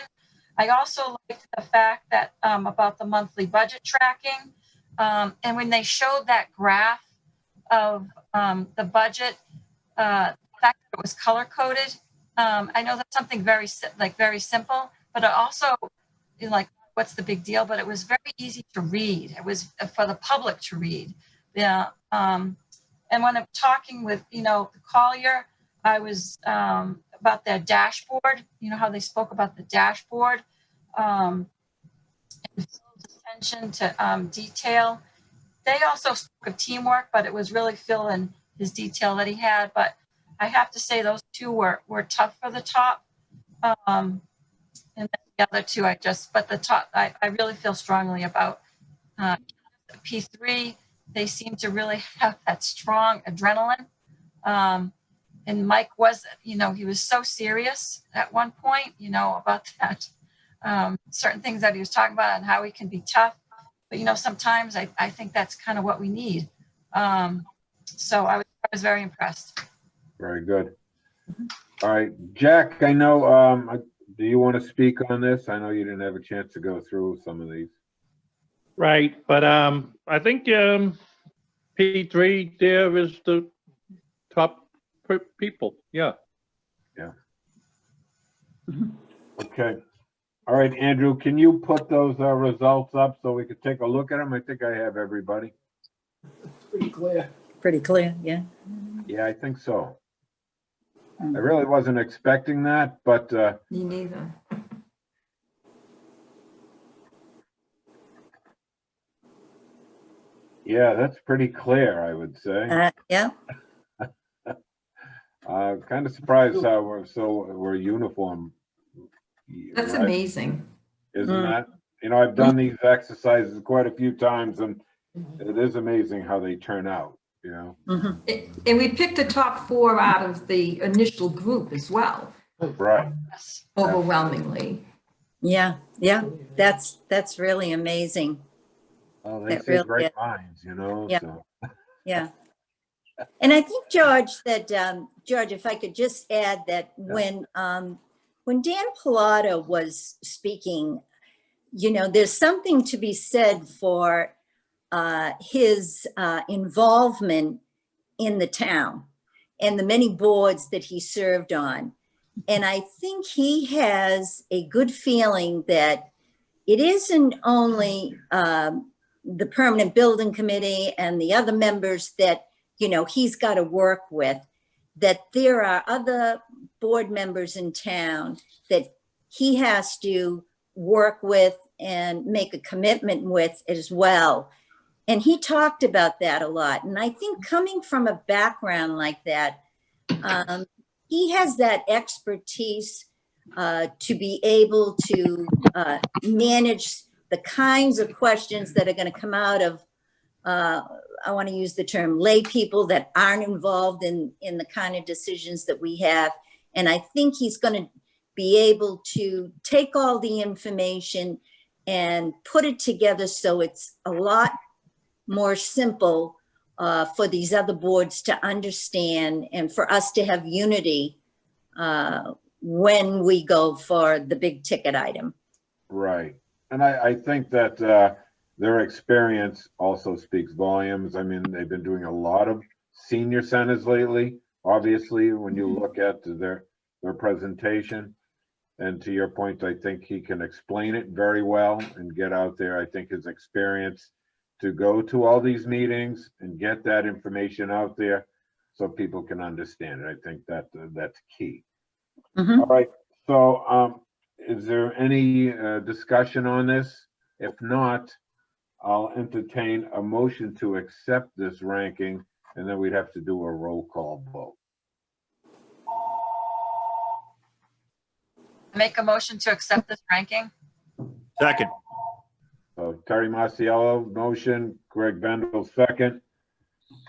I also liked the fact that about the monthly budget tracking, and when they showed that graph of the budget, the fact that it was color coded. I know that's something very simple, but it also like, what's the big deal? But it was very easy to read. It was for the public to read. Yeah. And when I'm talking with, the Collier, I was about their dashboard, how they spoke about the dashboard, and Phil's attention to detail. They also spoke of teamwork, but it was really Phil and his detail that he had. But I have to say those 2 were tough for the top. And then the other 2, but the top, I really feel strongly about P3. They seem to really have that strong adrenaline. And Mike was, he was so serious at one point, about that, certain things that he was talking about and how he can be tough. But, sometimes I think that's kind of what we need. So I was very impressed. Very good. All right, Jack, I know, do you want to speak on this? I know you didn't have a chance to go through some of these. Right, but I think P3 there is the top people. Yeah. Yeah. Okay. All right, Andrew, can you put those results up so we could take a look at them? I think I have everybody. Pretty clear, yeah. Yeah, I think so. I really wasn't expecting that, but Me neither. yeah, that's pretty clear, I would say. Yeah. Kind of surprised how we're uniform. That's right? Amazing. Isn't that? I've done these exercises quite a few times, and it is amazing how they turn out, Mhm. And we picked the top 4 out of the initial group as well, Right. Yes. overwhelmingly. Yeah, that's really amazing. Oh, they It say really great is. minds, Yeah. so. Yeah. And I think, George, if I could just add that when Dan Pilato was speaking, there's something to be said for his involvement in the town and the many boards that he served on. And I think he has a good feeling that it isn't only the permanent building committee and the other members that, he's got to work with, that there are other board members in town that he has to work with and make a commitment with as well. And he talked about that a lot. And I think coming from a background like that, he has that expertise to be able to manage the kinds of questions that are going to come out of, I want to use the term lay people that aren't involved in the kind of decisions that we have. And I think he's going to be able to take all the information and put it together so it's a lot more simple for these other boards to understand and for us to have unity when we go for the big ticket item. Right. And I think that their experience also speaks volumes. I mean, they've been doing a lot of senior centers lately, obviously, when you look at their presentation. And to your point, I think he can explain it very well and get out there. I think his experience to go to all these meetings and get that information out there so people can understand it. I think that that's key. Mhm. All right. So is there any discussion on this? If not, I'll entertain a motion to accept this ranking, and then we'd have to do a roll call vote. Make a motion to accept this ranking. Second. So Terry Marciello, motion, Greg Bendel, second.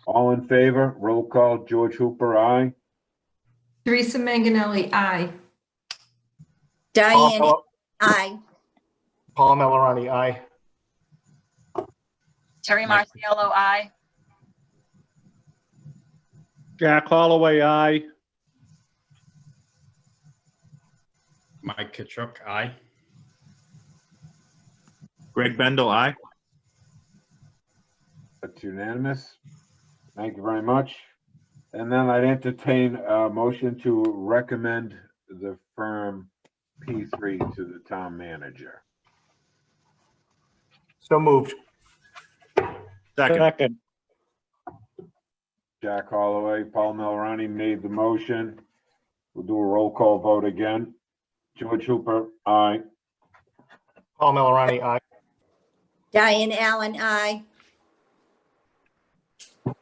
All in favor, roll call, George Hooper, aye. Teresa Manganelli, aye. Diane, aye. Paul Melorani, aye. Terry Marciello, aye. Jack Holloway, aye. Mike Kachuk, aye. Greg Bendel, aye. That's unanimous. Thank you very much. And then I'd entertain a motion to recommend the firm P3 to the town manager. So moved. Second. Second. Jack Holloway, Paul Melrani made the motion. We'll do a roll call vote again. George Hooper, aye. Paul Melorani, aye. Diane Allen, aye.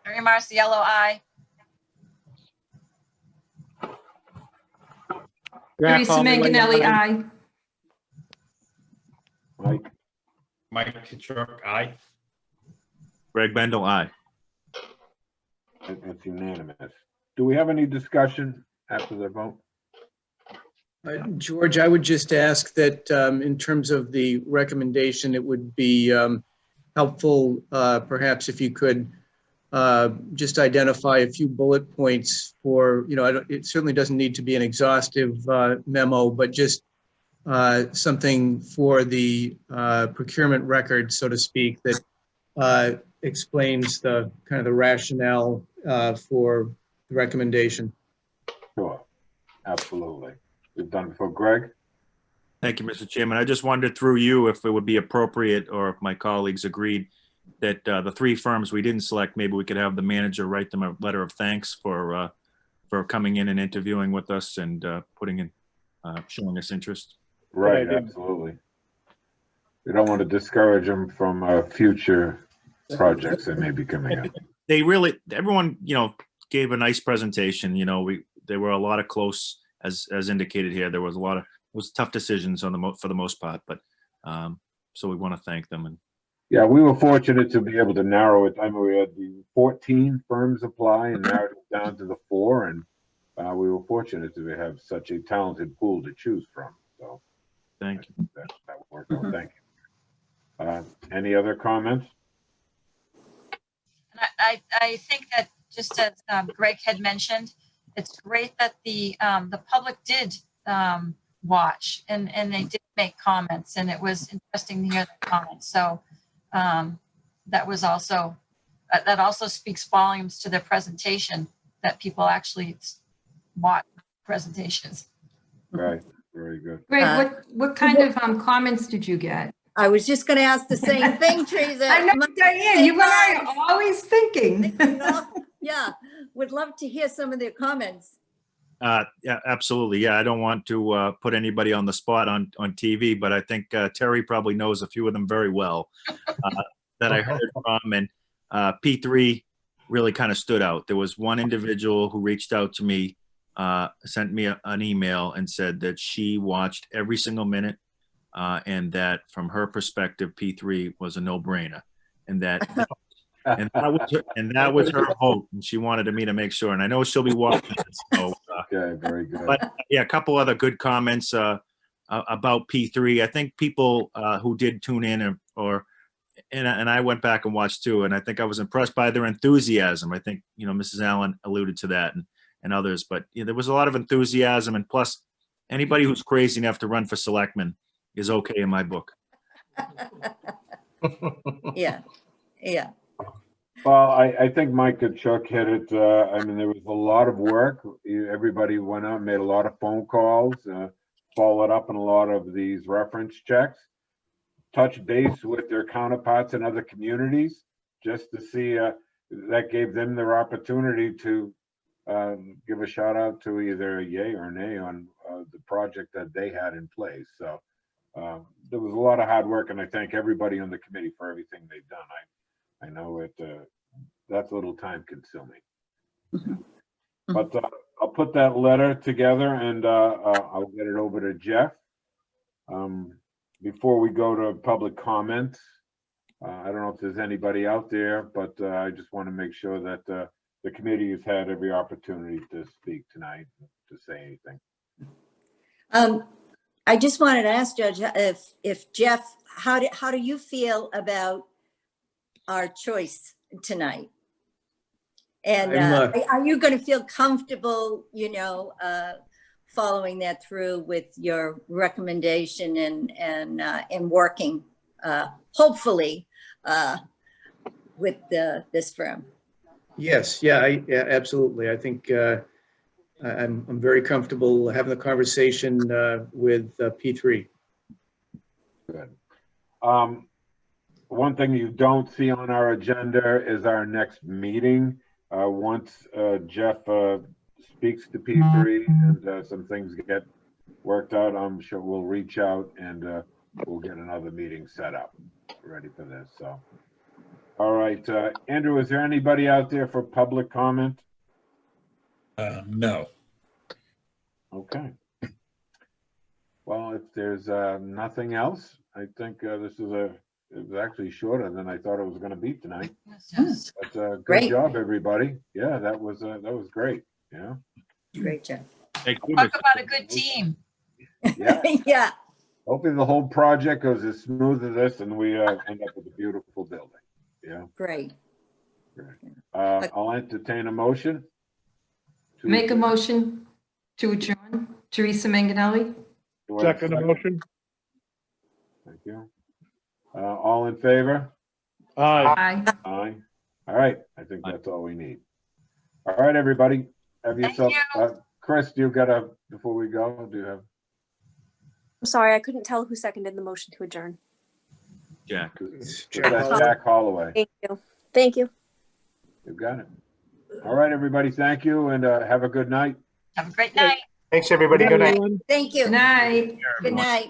Terry Marciello, aye. Jack Teresa Holloway, Manganelli, aye. Mike, Mike Kachuk, aye. Greg Bendel, aye. that's unanimous. Do we have any discussion after the vote? George, I would just ask that in terms of the recommendation, it would be helpful perhaps if you could just identify a few bullet points for, it certainly doesn't need to be an exhaustive memo, but just something for the procurement record, so to speak, that explains the kind of the rationale for the recommendation. Sure, absolutely. We've done it before. Greg? Thank you, Mr. Chairman. I just wondered through you if it would be appropriate, or if my colleagues agreed, that the three firms we didn't select, maybe we could have the manager write them a letter of thanks for coming in and interviewing with us and putting in, showing us interest. Right, idea. absolutely. We don't want to discourage them from future projects that may be coming up. They really, everyone, gave a nice presentation. There were a lot of close, as indicated here. There was it was tough decisions for the most part, but so we want to thank them. And Yeah, we were fortunate to be able to narrow it. I mean, we had the 14 firms apply and narrowed it down to the 4, and we were fortunate to have such a talented pool to choose from. So thank you. that worked out. Thank you. Any other comments? And I think that, just as Greg had mentioned, it's great that the public did watch and they did make comments, and it was interesting to hear the comments. So that was also, that also speaks volumes to their presentation, that people actually watch presentations. Right, very good. Greg, what kind of comments did you get? I was just going to ask the same thing, Teresa. I know, Diane, you and I are always thinking. Yeah, would love to hear some of their comments. Yeah, absolutely. Yeah, I don't want to put anybody on the spot on TV, but I think Terry probably knows a few of them very well that I heard from. And P3 really kind of stood out. There was one individual who reached out to me, sent me an email and said that she watched every single minute, and that from her perspective, P3 was a no-brainer, and that and that was her hope, and she wanted me to make sure. And I know she'll be watching this. So, Okay, very good. but yeah, a couple other good comments about P3. I think people who did tune in, and I went back and watched too, and I think I was impressed by their enthusiasm. I think Mrs. Allen alluded to that, and others. But there was a lot of enthusiasm, and plus, anybody who's crazy enough to run for selectman is okay in my book. Yeah, yeah. Well, I think Mike Kachuk hit it. I mean, there was a lot of work. Everybody went out, made a lot of phone calls, followed up on a lot of these reference checks, touched base with their counterparts in other communities just to see that gave them their opportunity to give a shout out to either a yay or nay on the project that they had in place. So there was a lot of hard work, and I thank everybody on the committee for everything they've done. I know that's a little time consuming. But I'll put that letter together and I'll get it over to Jeff. Before we go to public comments, I don't know if there's anybody out there, but I just want to make sure that the committee has had every opportunity to speak tonight, to say anything. I just wanted to ask Judge if Jeff, how do you feel about our choice tonight? And are you going to feel comfortable, following that through with your recommendation and working, hopefully, with this firm? Yes, yeah, absolutely. I think I'm very comfortable having the conversation with P3. Good. One thing you don't see on our agenda is our next meeting. Once Jeff speaks to P3 and some things get worked out, I'm sure we'll reach out and we'll get another meeting set up ready for this. So, all right, Andrew, is there anybody out there for public comment? No. Okay. Well, if there's nothing else, I think this is it was actually shorter than I thought it was going to be tonight. But good Great. job, everybody. Yeah, that was great. Yeah. Great job. Thank Talk goodness. about a good team. Yeah. Yeah. Hopefully the whole project goes as smooth as this and we end up with a beautiful building. Yeah. Great. I'll entertain a motion. Make a motion to adjourn. Teresa Manganelli. Do I have a Second motion. Thank you. All in favor? Aye. Aye. Aye. All right. I think that's all we need. All right, everybody. Have Thank yourself. you. Chris, before we go, do you have? I'm sorry, I couldn't tell who seconded the motion to adjourn. Jack. Jack Holloway. Thank you. Thank you. You got it. All right, everybody. Thank you and have a good night. Have a great night. Thanks, everybody. Good night. Thank you. Good night. Good night.